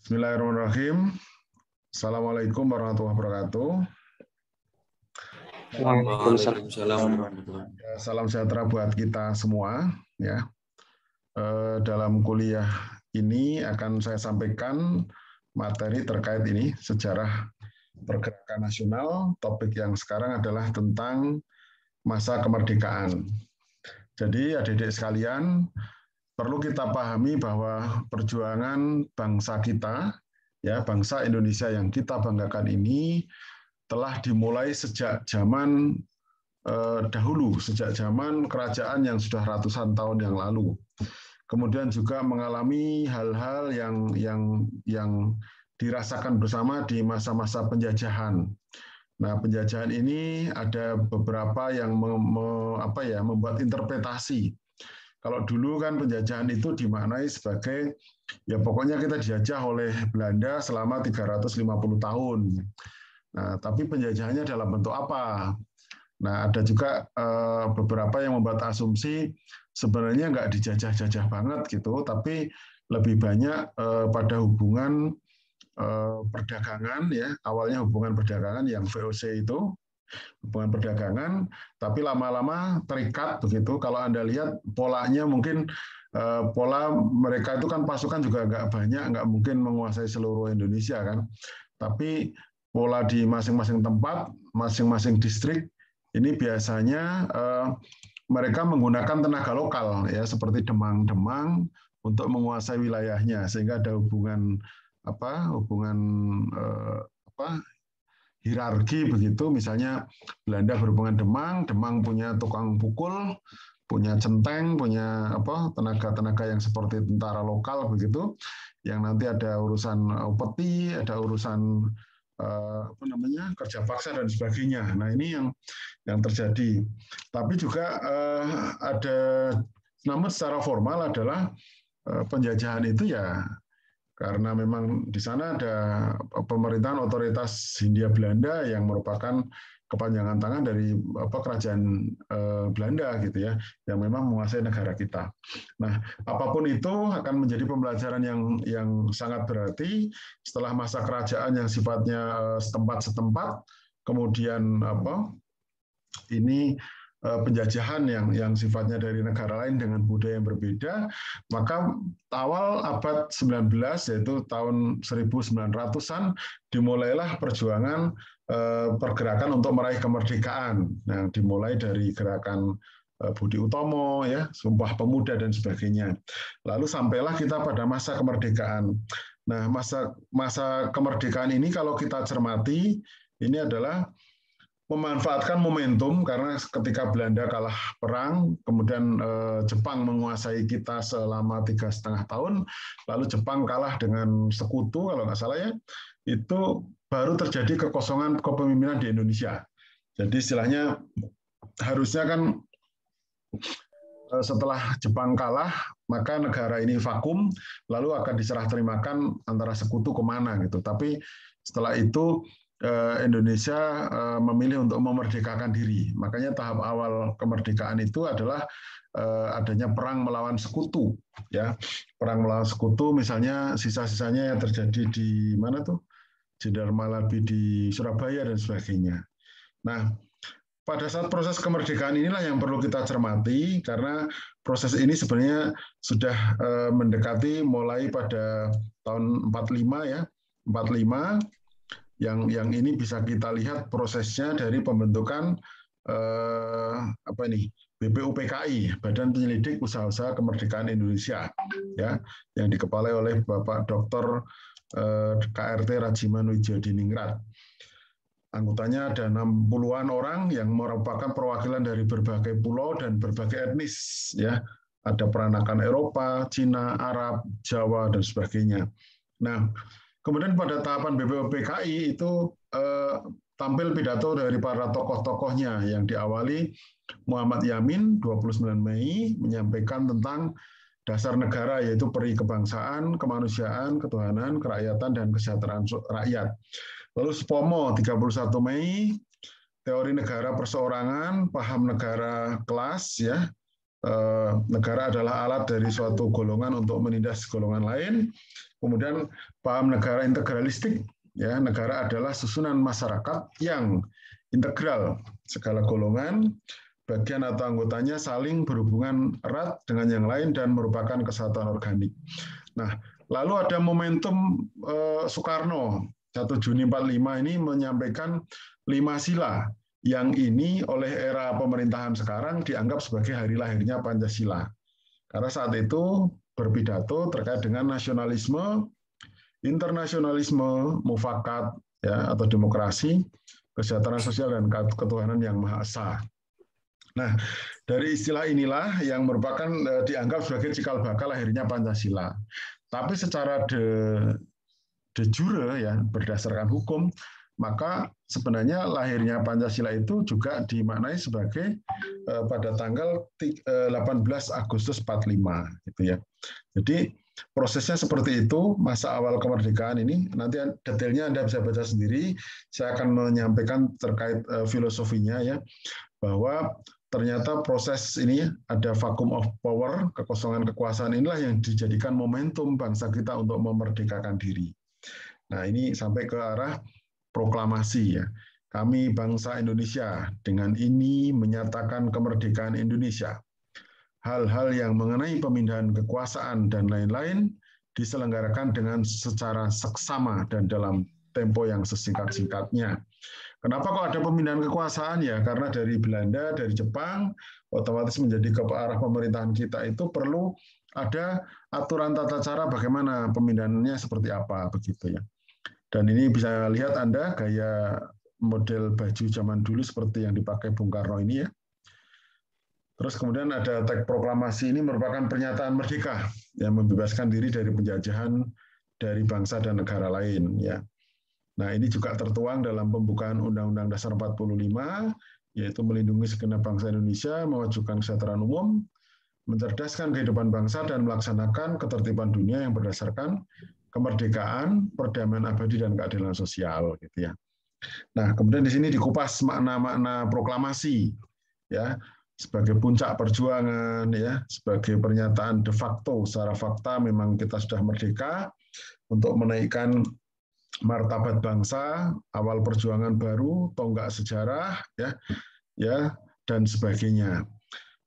Bismillahirrahmanirrahim. Assalamualaikum warahmatullahi wabarakatuh. Waalaikumsalam. Salam sejahtera buat kita semua. Ya, dalam kuliah ini akan saya sampaikan materi terkait ini sejarah pergerakan nasional. Topik yang sekarang adalah tentang masa kemerdekaan. Jadi adik-adik sekalian, perlu kita pahami bahwa perjuangan bangsa kita, ya bangsa Indonesia yang kita banggakan ini telah dimulai sejak zaman dahulu, sejak zaman kerajaan yang sudah ratusan tahun yang lalu. Kemudian juga mengalami hal-hal yang dirasakan bersama di masa-masa penjajahan. Nah, penjajahan ini ada beberapa yang membuat interpretasi. Kalau dulu kan penjajahan itu dimaknai sebagai ya pokoknya kita dijajah oleh Belanda selama 350 tahun. Nah, tapi penjajahannya dalam bentuk apa? Nah, ada juga beberapa yang membuat asumsi sebenarnya nggak dijajah-jajah banget gitu, tapi lebih banyak pada hubungan perdagangan ya, awalnya hubungan perdagangan yang VOC itu, hubungan perdagangan, tapi lama-lama terikat begitu. Kalau Anda lihat polanya mungkin pola mereka itu kan pasukan juga nggak banyak, nggak mungkin menguasai seluruh Indonesia kan. Tapi pola di masing-masing tempat, masing-masing distrik ini biasanya mereka menggunakan tenaga lokal ya seperti demang-demang untuk menguasai wilayahnya sehingga ada hubungan hierarki begitu, misalnya Belanda berhubungan Demang punya tukang pukul, punya centeng, punya tenaga-tenaga yang seperti tentara lokal begitu, yang nanti ada urusan upeti, ada urusan kerja paksa dan sebagainya. Nah ini yang terjadi. Tapi juga ada, namun secara formal adalah penjajahan itu ya karena memang di sana ada pemerintahan otoritas Hindia Belanda yang merupakan kepanjangan tangan dari kerajaan Belanda gitu ya, yang memang menguasai negara kita. Nah, apapun itu akan menjadi pembelajaran yang sangat berarti setelah masa kerajaan yang sifatnya setempat-setempat, kemudian ini penjajahan yang sifatnya dari negara lain dengan budaya yang berbeda, maka awal abad 19 yaitu tahun 1900-an dimulailah perjuangan pergerakan untuk meraih kemerdekaan. Nah, dimulai dari gerakan Budi Utomo ya, Sumpah Pemuda dan sebagainya. Lalu sampailah kita pada masa kemerdekaan. Nah, masa kemerdekaan ini kalau kita cermati ini adalah memanfaatkan momentum karena ketika Belanda kalah perang, kemudian Jepang menguasai kita selama 3,5 tahun, lalu Jepang kalah dengan sekutu kalau nggak salah ya, itu baru terjadi kekosongan kepemimpinan di Indonesia. Jadi istilahnya harusnya kan setelah Jepang kalah, maka negara ini vakum, lalu akan diserah terimakan antara sekutu kemana gitu. Tapi setelah itu Indonesia memilih untuk memerdekakan diri. Makanya tahap awal kemerdekaan itu adalah adanya perang melawan sekutu, ya. Perang melawan sekutu, misalnya sisa-sisanya yang terjadi di mana tuh? Jenderal Malabi di Surabaya dan sebagainya. Nah, pada saat proses kemerdekaan inilah yang perlu kita cermati karena proses ini sebenarnya sudah mendekati mulai pada tahun 45 ya, 45. Yang ini bisa kita lihat prosesnya dari pembentukan BPUPKI, Badan Penyelidik Usaha-usaha Kemerdekaan Indonesia, ya, yang dikepalai oleh Bapak Dr. KRT Rajiman Wijodiningrat. Anggotanya ada 60-an orang yang merupakan perwakilan dari berbagai pulau dan berbagai etnis, ya. Ada peranakan Eropa, Cina, Arab, Jawa dan sebagainya. Nah, kemudian pada tahapan BPUPKI itu tampil pidato dari para tokoh-tokohnya yang diawali Muhammad Yamin 29 Mei menyampaikan tentang dasar negara yaitu peri kebangsaan, kemanusiaan, ketuhanan, kerakyatan dan kesejahteraan rakyat. Lalu Supomo 31 Mei teori negara perseorangan, paham negara kelas ya, negara adalah alat dari suatu golongan untuk menindas golongan lain. Kemudian paham negara integralistik, ya, negara adalah susunan masyarakat yang integral, segala golongan, bagian atau anggotanya saling berhubungan erat dengan yang lain dan merupakan kesatuan organik. Nah, lalu ada momentum Soekarno 1 Juni 45 ini menyampaikan 5 sila yang ini oleh era pemerintahan sekarang dianggap sebagai hari lahirnya Pancasila. Karena saat itu berpidato terkait dengan nasionalisme, internasionalisme, mufakat, ya, atau demokrasi, kesejahteraan sosial, dan ketuhanan yang Maha Esa. Nah, dari istilah inilah yang merupakan dianggap sebagai cikal bakal lahirnya Pancasila. Tapi secara de jure, ya, berdasarkan hukum, maka sebenarnya lahirnya Pancasila itu juga dimaknai sebagai pada tanggal 18 Agustus 45, gitu ya. Jadi prosesnya seperti itu. Masa awal kemerdekaan ini nanti detailnya Anda bisa baca sendiri. Saya akan menyampaikan terkait filosofinya, ya, bahwa ternyata proses ini ada vacuum of power, kekosongan kekuasaan, inilah yang dijadikan momentum bangsa kita untuk memerdekakan diri. Nah, ini sampai ke arah proklamasi, ya. Kami bangsa Indonesia dengan ini menyatakan kemerdekaan Indonesia. Hal-hal yang mengenai pemindahan kekuasaan dan lain-lain diselenggarakan dengan secara seksama dan dalam tempo yang sesingkat-singkatnya. Kenapa kok ada pemindahan kekuasaan? Ya, karena dari Belanda, dari Jepang, otomatis menjadi ke arah pemerintahan kita itu perlu ada aturan tata cara bagaimana pemindahannya seperti apa, begitu ya. Dan ini bisa lihat Anda gaya model baju zaman dulu seperti yang dipakai Bung Karno ini, ya. Terus kemudian ada teks proklamasi, ini merupakan pernyataan merdeka yang membebaskan diri dari penjajahan dari bangsa dan negara lain, ya. Nah, ini juga tertuang dalam pembukaan Undang-Undang Dasar 45, yaitu melindungi segenap bangsa Indonesia, memajukan kesejahteraan umum, mencerdaskan kehidupan bangsa, dan melaksanakan ketertiban dunia yang berdasarkan kemerdekaan, perdamaian abadi, dan keadilan sosial, gitu ya. Nah, kemudian di sini dikupas makna-makna proklamasi, ya, sebagai puncak perjuangan, ya, sebagai pernyataan de facto, secara fakta memang kita sudah merdeka untuk menaikkan martabat bangsa, awal perjuangan baru, tonggak sejarah, ya, dan sebagainya.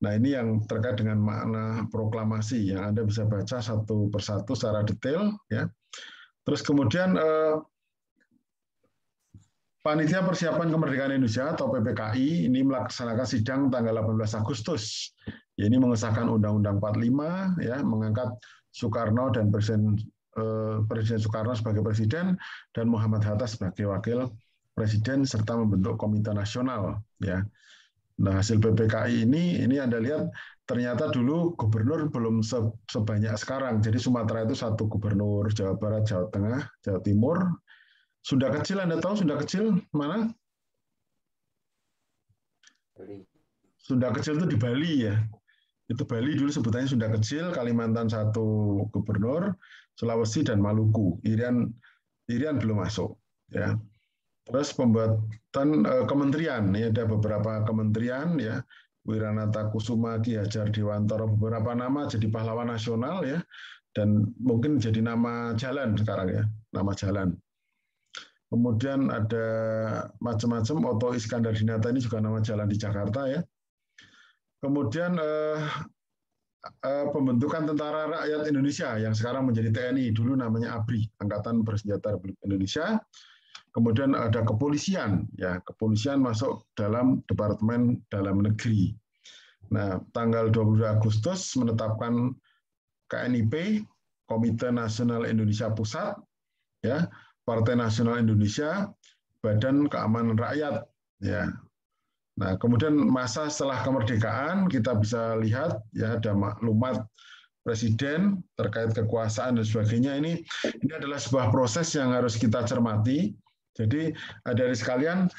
Nah, ini yang terkait dengan makna proklamasi yang Anda bisa baca satu persatu secara detail, ya. Terus kemudian Panitia Persiapan Kemerdekaan Indonesia atau PPKI ini melaksanakan sidang tanggal 18 Agustus. Ini mengesahkan Undang-Undang 45, ya, mengangkat Soekarno dan Presiden Soekarno sebagai presiden dan Muhammad Hatta sebagai wakil presiden serta membentuk komite nasional, ya. Nah, hasil PPKI ini Anda lihat ternyata dulu gubernur belum sebanyak sekarang. Jadi Sumatera itu 1 gubernur, Jawa Barat, Jawa Tengah, Jawa Timur. Sunda Kecil, Anda tahu Sunda Kecil mana? Sunda Kecil itu di Bali, ya. Itu Bali dulu sebutannya Sunda Kecil, Kalimantan 1 gubernur, Sulawesi dan Maluku. Irian belum masuk, ya. Terus pembuatan kementerian, ya, ada beberapa kementerian, ya, Wiranata Kusuma, Ki Hajar Dewantara, beberapa nama jadi pahlawan nasional, ya, dan mungkin jadi nama jalan sekarang, ya, nama jalan. Kemudian ada macam-macam, Otto Iskandar Dinata ini juga nama jalan di Jakarta, ya. Kemudian pembentukan Tentara Rakyat Indonesia yang sekarang menjadi TNI, dulu namanya ABRI, Angkatan Bersenjata Republik Indonesia. Kemudian ada kepolisian, ya, kepolisian masuk dalam Departemen Dalam Negeri. Nah, tanggal 22 Agustus menetapkan KNIP, Komite Nasional Indonesia Pusat, ya, Partai Nasional Indonesia, Badan Keamanan Rakyat, ya. Nah, kemudian masa setelah kemerdekaan kita bisa lihat, ya, ada maklumat presiden terkait kekuasaan dan sebagainya. Ini adalah sebuah proses yang harus kita cermati. Jadi dari sekalian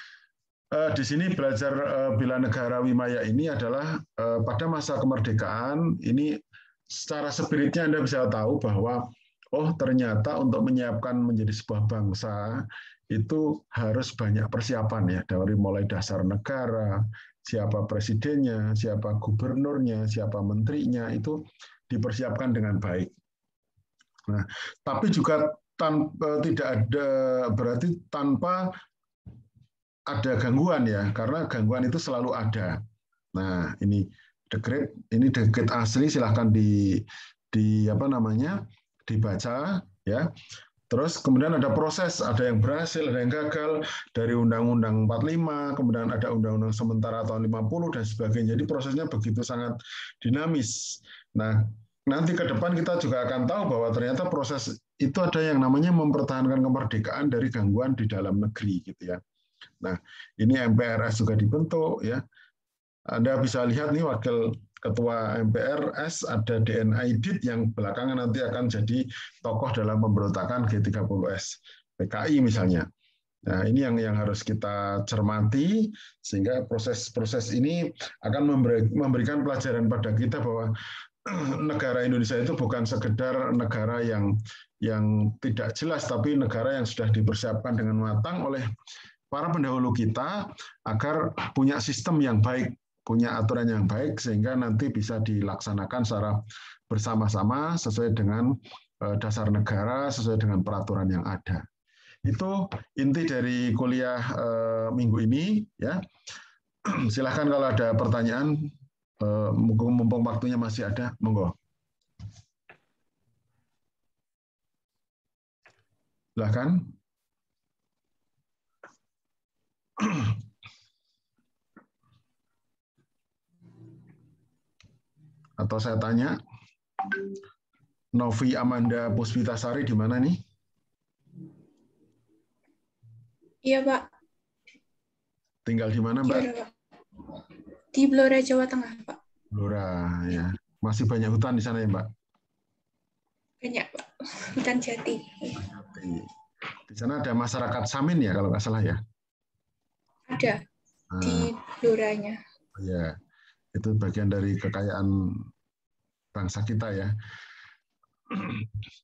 di sini belajar bela negara Wimaya ini adalah pada masa kemerdekaan ini secara spiritnya Anda bisa tahu bahwa oh ternyata untuk menyiapkan menjadi sebuah bangsa itu harus banyak persiapan, ya, dari mulai dasar negara, siapa presidennya, siapa gubernurnya, siapa menterinya, itu dipersiapkan dengan baik. Nah, tapi juga tidak ada berarti tanpa ada gangguan ya, karena gangguan itu selalu ada. Nah, ini dekret asli, silahkan di apa namanya dibaca ya. Terus kemudian ada proses, ada yang berhasil, ada yang gagal dari Undang-Undang 45, kemudian ada Undang-Undang sementara tahun 50 dan sebagainya. Jadi prosesnya begitu sangat dinamis. Nah, nanti ke depan kita juga akan tahu bahwa ternyata proses itu ada yang namanya mempertahankan kemerdekaan dari gangguan di dalam negeri gitu ya. Nah, ini MPRS juga dibentuk ya. Anda bisa lihat nih wakil ketua MPRS ada DN Aidit yang belakangan nanti akan jadi tokoh dalam pemberontakan G30S PKI misalnya. Nah, ini yang harus kita cermati sehingga proses ini akan memberikan pelajaran pada kita bahwa negara Indonesia itu bukan sekedar negara yang tidak jelas, tapi negara yang sudah dipersiapkan dengan matang oleh para pendahulu kita agar punya sistem yang baik, punya aturan yang baik sehingga nanti bisa dilaksanakan secara bersama-sama sesuai dengan dasar negara, sesuai dengan peraturan yang ada. Itu inti dari kuliah minggu ini ya. Silahkan kalau ada pertanyaan, mumpung waktunya masih ada, monggo. Silahkan. Atau saya tanya, Novi Amanda Puspitasari di mana nih? Iya, Pak. Tinggal di mana, Mbak? Di Blora, Jawa Tengah, Pak. Blora, ya. Masih banyak hutan di sana ya, Mbak? Banyak, Pak. Hutan jati. Di sana ada masyarakat Samin ya, kalau nggak salah ya? Ada. Di Bloranya. Ya, itu bagian dari kekayaan bangsa kita ya.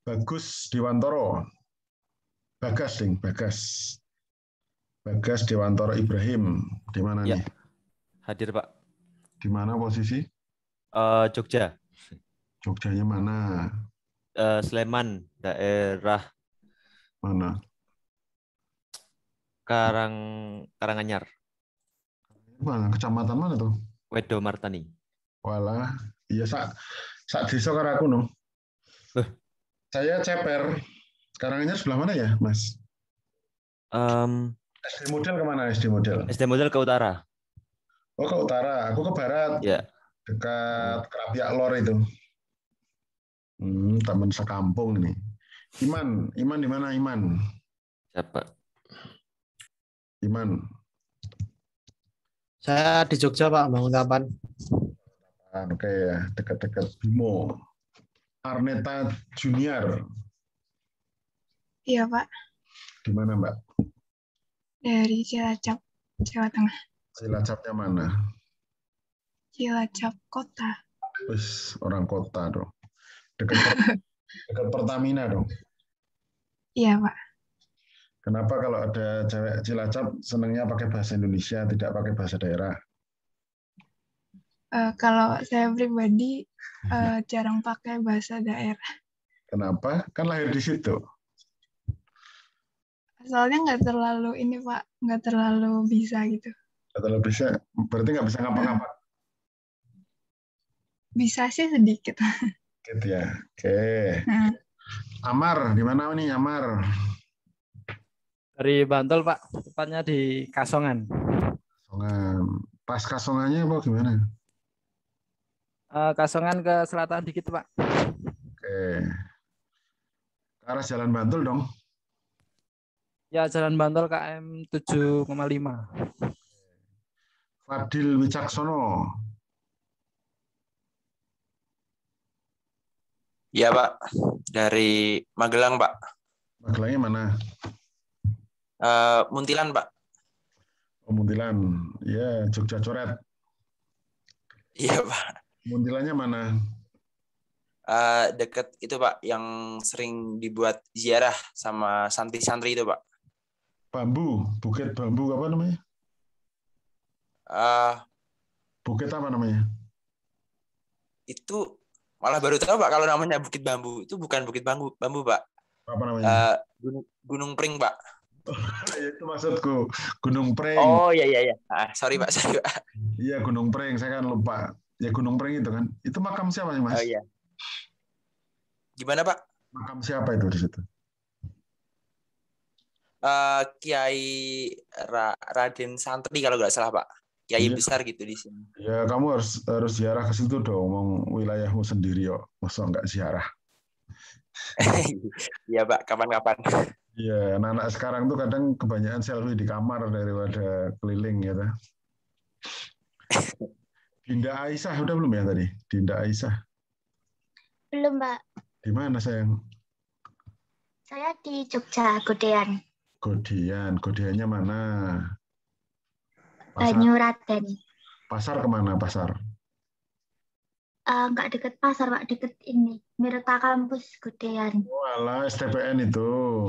Bagus Dewantoro. Bagas, Ding. Bagas Dewantoro Ibrahim. Di mana ya, nih? Hadir, Pak. Di mana posisi? Jogja. Jogjanya mana? Sleman, daerah Mana? Karanganyar. Mana? Kecamatan mana tuh? Wedo Martani. Walah, iya sak desa karo aku no. Saya Ceper. Karanganyar sebelah mana ya, Mas? SD model kemana SD model? SD model ke utara. Oh, ke utara. Aku ke barat. Ya. Dekat Kerapiak Lor itu. Teman sekampung nih. Iman di mana Iman? Siapa? Iman. Saya di Jogja, Pak, Banguntapan. Oke ya, dekat-dekat Bimo. Arneta Junior. Iya, Pak. Di mana, Mbak? Dari Cilacap, Jawa Tengah. Cilacapnya mana? Cilacap Kota. Wis, orang kota dong. Dekat Pertamina dong. Iya, Pak. Kenapa kalau ada cewek Cilacap senangnya pakai bahasa Indonesia, tidak pakai bahasa daerah? Kalau saya pribadi jarang pakai bahasa daerah. Kenapa? Kan lahir di situ. Soalnya nggak terlalu ini, Pak. Nggak terlalu bisa gitu. Nggak terlalu bisa, berarti nggak bisa ngapa-ngapa. Bisa sih sedikit. Gitu ya. Oke. Amar, di mana nih Amar? Dari Bantul, Pak. Tepatnya di Kasongan. Kasongan. Pas Kasongannya apa gimana? Kasongan ke selatan dikit, Pak. Oke. Ke arah Jalan Bantul dong? Ya, Jalan Bantul KM 7,5. Fadil Wicaksono. Iya, Pak. Dari Magelang, Pak. Magelangnya mana? Muntilan, Pak. Oh, Muntilan. Ya, Jogja Coret. Iya, Pak. Muntilannya mana? Deket itu, Pak, yang sering dibuat ziarah sama santri-santri itu, Pak. Bambu, Bukit Bambu apa namanya? Bukit apa namanya? Itu malah baru tahu Pak kalau namanya Bukit Bambu. Itu bukan Bukit Bambu, Pak. Apa namanya? Gunung Pring, Pak. Itu maksudku, Gunung Pring. Oh iya. Sorry Pak. Iya, Gunung Pring. Saya kan lupa. Ya Gunung Pring itu kan. Itu makam siapa nih, Mas? Oh iya. Gimana Pak? Makam siapa itu di situ? Kiai Raden Santri kalau nggak salah Pak. Kiai Iya. besar gitu di sini. Ya kamu harus ziarah ke situ dong, ngomong wilayahmu sendiri yo. Masa nggak ziarah? Iya Pak, kapan-kapan. Iya, anak-anak sekarang tuh kadang kebanyakan selfie di kamar daripada keliling gitu. Dinda Aisyah udah belum ya tadi? Dinda Aisyah. Belum, Pak. Di mana sayang? Saya di Jogja, Godean. Godeannya mana? Pasar. Banyuraden. Pasar kemana pasar? Nggak deket pasar, Pak. Deket ini. Mirta Kampus, Godean. Oh, alah, STPN itu.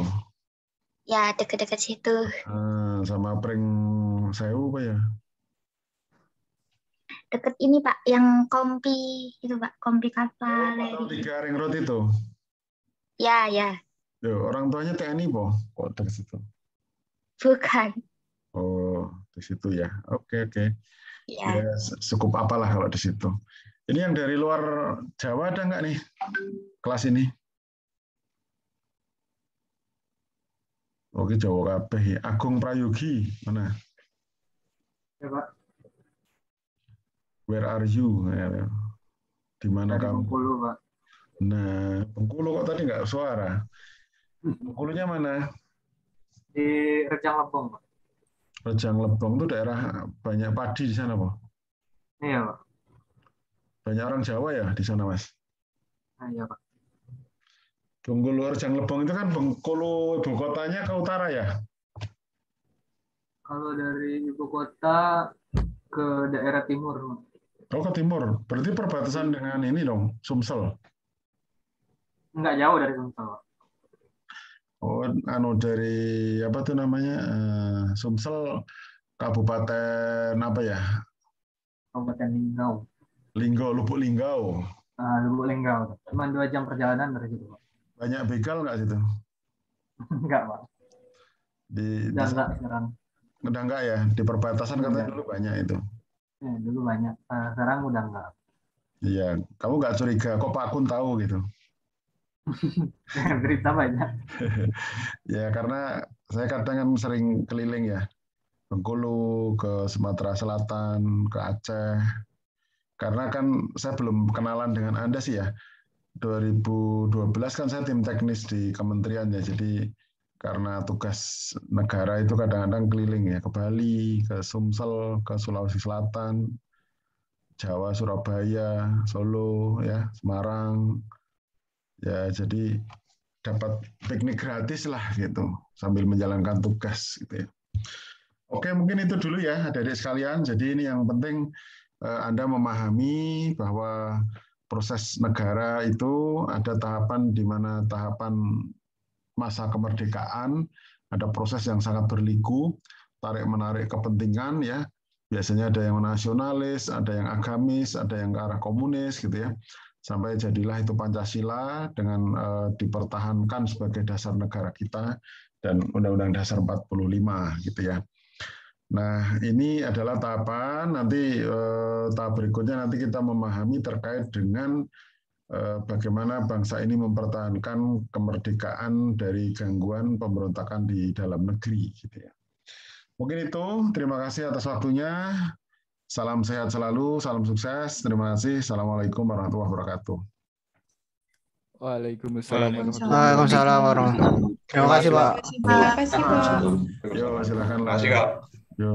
Ya, deket-deket situ. Sama Pring Sewu apa ya? Deket ini, Pak. Yang Kompi, itu, Pak. Kompi Kavaleri. 3 Ring Road itu? Ya. Yo, orang tuanya TNI, kok dari situ? Bukan. Oh, di situ ya. Oke. Ya. Ya, cukup apalah kalau di situ. Ini yang dari luar Jawa ada nggak nih kelas ini? Oke, Jawa kabeh. Agung Prayogi, mana? Ya, Pak. Where are you? Di mana Dari kamu? Bengkulu, Pak. Nah, Bengkulu kok tadi nggak suara? Bengkulunya mana? Di Rejang Lebong, Pak. Rejang Lebong itu daerah banyak padi di sana, Pak. Iya, Pak. Banyak orang Jawa ya di sana, Mas. Nah, iya, Pak. Bengkulu Rejang Lebong itu kan Bengkulu ibu kotanya ke utara ya? Kalau dari ibu kota ke daerah timur, Pak. Oh, ke timur. Berarti perbatasan dengan ini dong, Sumsel. Nggak jauh dari Sumsel, Pak. Oh, dari apa tuh namanya? Sumsel Kabupaten apa ya? Kabupaten Linggau. Lubuk Linggau. Lubuk Linggau. Cuma 2 jam perjalanan dari situ, Pak. Banyak begal nggak situ? Enggak, Pak. Udah enggak sekarang. Udah nggak ya? Di perbatasan katanya dulu banyak itu. Ya, dulu banyak. Sekarang udah enggak. Iya, kamu nggak curiga kok Pak Kun tahu gitu? Berita banyak. Ya karena saya kadang kan sering keliling ya, Bengkulu, ke Sumatera Selatan, ke Aceh. Karena kan saya belum kenalan dengan Anda sih ya. 2012 kan saya tim teknis di kementerian ya, jadi karena tugas negara itu kadang-kadang keliling ya, ke Bali, ke Sumsel, ke Sulawesi Selatan, Jawa, Surabaya, Solo, ya, Semarang. Ya, jadi dapat piknik gratis lah gitu, sambil menjalankan tugas gitu ya. Oke, mungkin itu dulu ya adik-adik sekalian. Jadi ini yang penting Anda memahami bahwa proses negara itu ada tahapan di mana tahapan masa kemerdekaan, ada proses yang sangat berliku, tarik-menarik kepentingan ya. Biasanya ada yang nasionalis, ada yang agamis, ada yang ke arah komunis gitu ya. Sampai jadilah itu Pancasila dengan dipertahankan sebagai dasar negara kita dan Undang-Undang Dasar 45 gitu ya. Nah, ini adalah tahapan, nanti tahap berikutnya nanti kita memahami terkait dengan bagaimana bangsa ini mempertahankan kemerdekaan dari gangguan pemberontakan di dalam negeri gitu ya. Mungkin itu, terima kasih atas waktunya. Salam sehat selalu, salam sukses. Terima kasih. Assalamualaikum warahmatullahi wabarakatuh. Waalaikumsalam. Waalaikumsalam warahmatullahi wabarakatuh. Terima kasih, Pak. Terima kasih, Pak. Yo, silakan lah. Terima kasih, Kak. Yo.